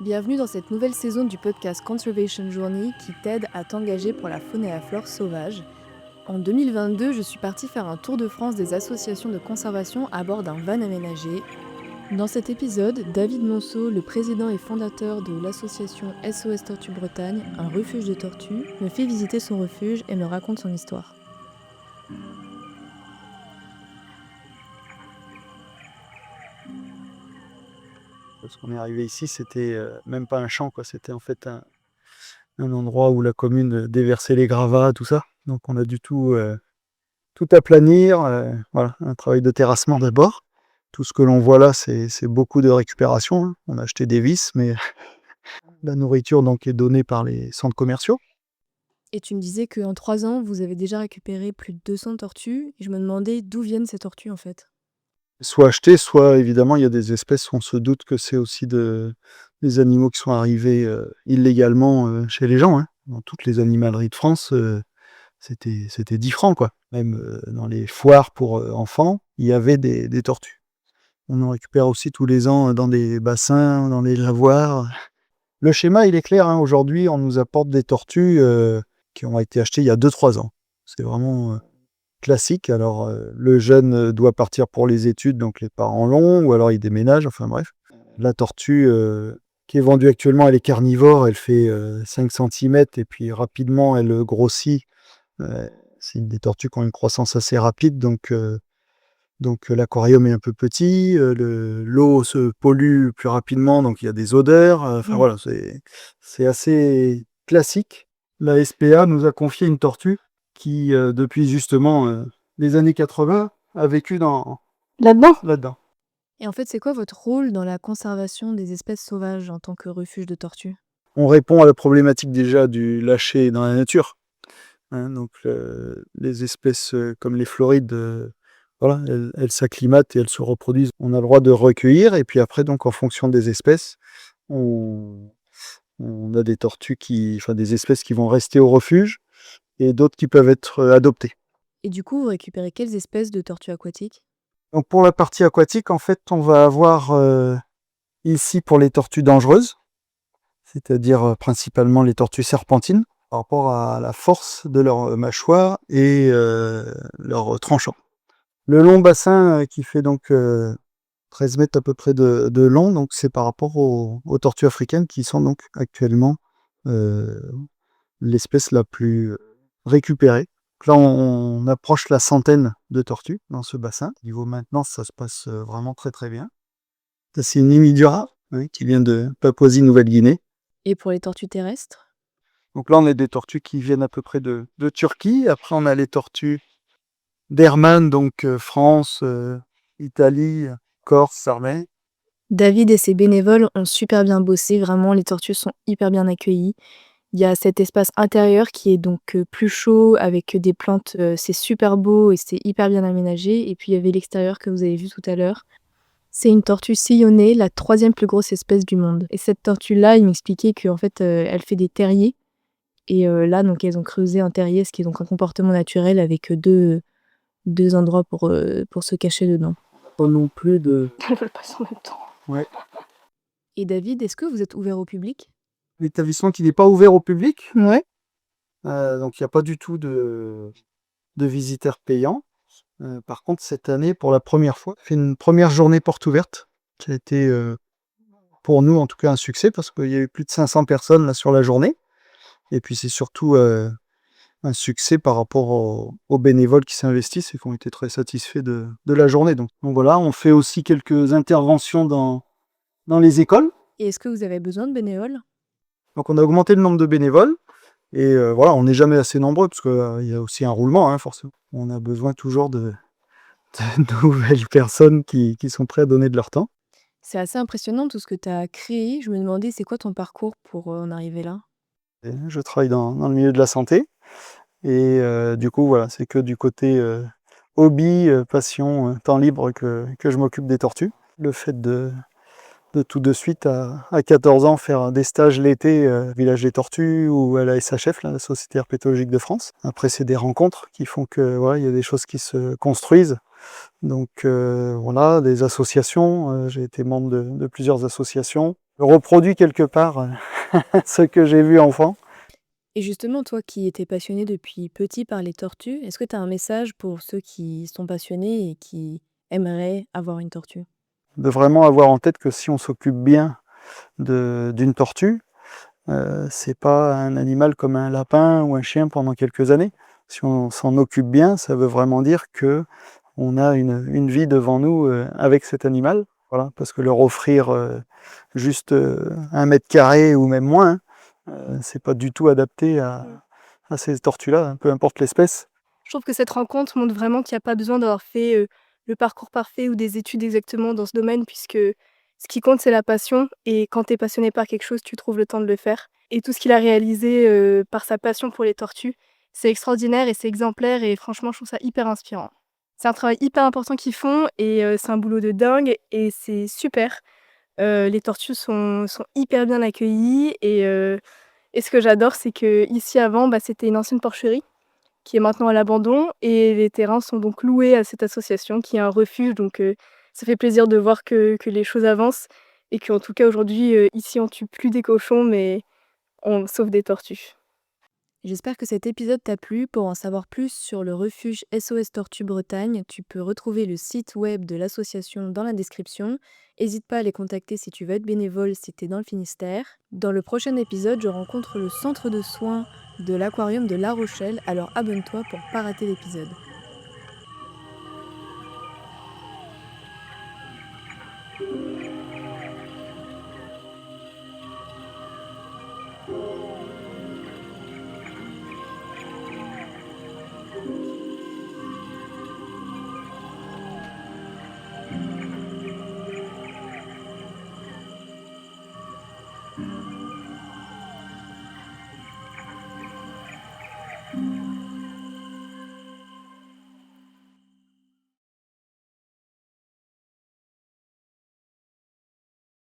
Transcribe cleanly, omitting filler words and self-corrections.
Bienvenue dans cette nouvelle saison du podcast Conservation Journey qui t'aide à t'engager pour la faune et la flore sauvage. En 2022, je suis partie faire un tour de France des associations de conservation à bord d'un van aménagé. Dans cet épisode, David Monceau, le président et fondateur de l'association SOS Tortue Bretagne, un refuge de tortues, me fait visiter son refuge et me raconte son histoire. Parce qu'on est arrivé ici, c'était même pas un champ, quoi. C'était en fait un endroit où la commune déversait les gravats, tout ça. Donc on a du tout aplanir, voilà, un travail de terrassement d'abord. Tout ce que l'on voit là, c'est beaucoup de récupération, hein. On a acheté des vis, mais la nourriture donc est donnée par les centres commerciaux. Et tu me disais qu'en 3 ans, vous avez déjà récupéré plus de 200 tortues, et je me demandais d'où viennent ces tortues en fait. Soit acheté, soit évidemment il y a des espèces où on se doute que c'est aussi des animaux qui sont arrivés illégalement chez les gens, hein. Dans toutes les animaleries de France, c'était 10 francs, quoi. Même dans les foires pour enfants, il y avait des tortues. On en récupère aussi tous les ans dans des bassins, dans des lavoirs. Le schéma, il est clair, hein. Aujourd'hui, on nous apporte des tortues qui ont été achetées il y a 2-3 ans. C'est vraiment classique. Alors, le jeune doit partir pour les études, donc les parents l'ont, ou alors il déménage, enfin bref. La tortue qui est vendue actuellement, elle est carnivore, elle fait 5 cm, et puis rapidement, elle grossit. C'est des tortues qui ont une croissance assez rapide, donc l'aquarium est un peu petit, l'eau se pollue plus rapidement, donc il y a des odeurs. Enfin voilà, c'est assez classique. La SPA nous a confié une tortue qui, depuis justement les années 80, a vécu là-dedans. Et en fait, c'est quoi votre rôle dans la conservation des espèces sauvages en tant que refuge de tortues? On répond à la problématique déjà du lâcher dans la nature, hein. Donc les espèces comme les florides, voilà, elles s'acclimatent et elles se reproduisent. On a le droit de recueillir, et puis après, donc en fonction des espèces, on, on a des espèces qui vont rester au refuge et d'autres qui peuvent être adoptées. Et du coup, vous récupérez quelles espèces de tortues aquatiques? Donc pour la partie aquatique, en fait, on va avoir ici pour les tortues dangereuses, c'est-à-dire principalement les tortues serpentines, par rapport à la force de leur mâchoire et leur tranchant. Le long bassin qui fait donc 13 mètres à peu près de long, donc c'est par rapport aux tortues africaines qui sont donc actuellement euh, l'espèce la plus récupérée. Donc là, on approche la centaine de tortues dans ce bassin. Niveau maintenance, ça se passe vraiment très très bien. Ça, c'est une Imidura, oui, qui vient de Papouasie-Nouvelle-Guinée. Et pour les tortues terrestres? Donc là, on a des tortues qui viennent à peu près de Turquie. Après, on a les tortues d'Hermann, donc France, Italie, Corse, Sardaigne. David et ses bénévoles ont super bien bossé, vraiment, les tortues sont hyper bien accueillies. Il y a cet espace intérieur qui est donc plus chaud avec des plantes, c'est super beau et c'est hyper bien aménagé. Et puis il y avait l'extérieur que vous avez vu tout à l'heure. C'est une tortue sillonnée, la 3e plus grosse espèce du monde. Et cette tortue-là, il m'expliquait qu'en fait, elle fait des terriers. Et là, donc, elles ont creusé un terrier, ce qui est donc un comportement naturel avec deux endroits pour se cacher dedans. Pas non plus de... Elles veulent passer en même temps. Ouais. Et David, est-ce que vous êtes ouvert au public? L'établissement qui n'est pas ouvert au public, Ouais. donc il n'y a pas du tout de visiteurs payants. Par contre, cette année, pour la première fois, on fait une première journée porte ouverte, qui a été, pour nous en tout cas, un succès, parce qu'il y a eu plus de 500 personnes là, sur la journée. Et puis c'est surtout un succès par rapport aux bénévoles qui s'investissent et qui ont été très satisfaits de la journée. Donc voilà, on fait aussi quelques interventions dans les écoles. Et est-ce que vous avez besoin de bénévoles? Donc on a augmenté le nombre de bénévoles. Et voilà, on n'est jamais assez nombreux, parce qu'il y a aussi un roulement, hein, forcément. On a besoin toujours de nouvelles personnes qui sont prêtes à donner de leur temps. C'est assez impressionnant tout ce que tu as créé. Je me demandais, c'est quoi ton parcours pour en arriver là? Et je travaille dans le milieu de la santé. Et du coup, voilà, c'est que du côté hobby, passion, temps libre que je m'occupe des tortues. Le fait de tout de suite, à 14 ans, faire des stages l'été au Village des Tortues ou à la SHF, la Société Herpétologique de France. Après, c'est des rencontres qui font que voilà, il y a des choses qui se construisent. Donc voilà, des associations. J'ai été membre de plusieurs associations. Je reproduis quelque part ce que j'ai vu enfant. Et justement, toi qui étais passionné depuis petit par les tortues, est-ce que tu as un message pour ceux qui sont passionnés et qui aimeraient avoir une tortue? De vraiment avoir en tête que si on s'occupe bien d'une tortue, c'est pas un animal comme un lapin ou un chien pendant quelques années. Si on s'en occupe bien, ça veut vraiment dire que on a une vie devant nous, avec cet animal. Voilà, parce que leur offrir, juste, 1 m² ou même moins, c'est pas du tout adapté Mmh. à ces tortues-là, hein, peu importe l'espèce. Je trouve que cette rencontre montre vraiment qu'il y a pas besoin d'avoir fait, le parcours parfait ou des études exactement dans ce domaine puisque ce qui compte, c'est la passion et quand tu es passionné par quelque chose, tu trouves le temps de le faire et tout ce qu'il a réalisé, par sa passion pour les tortues, c'est extraordinaire et c'est exemplaire et franchement, je trouve ça hyper inspirant. C'est un travail hyper important qu'ils font et c'est un boulot de dingue et c'est super. Les tortues sont hyper bien accueillies et ce que j'adore, c'est qu'ici avant, bah, c'était une ancienne porcherie qui est maintenant à l'abandon et les terrains sont donc loués à cette association qui est un refuge donc ça fait plaisir de voir que les choses avancent et qu'en tout cas aujourd'hui, ici on tue plus des cochons mais on sauve des tortues. J'espère que cet épisode t'a plu. Pour en savoir plus sur le refuge SOS Tortue Bretagne, tu peux retrouver le site web de l'association dans la description. N'hésite pas à les contacter si tu veux être bénévole si t'es dans le Finistère. Dans le prochain épisode, je rencontre le centre de soins de l'aquarium de La Rochelle, alors abonne-toi pour pas rater l'épisode.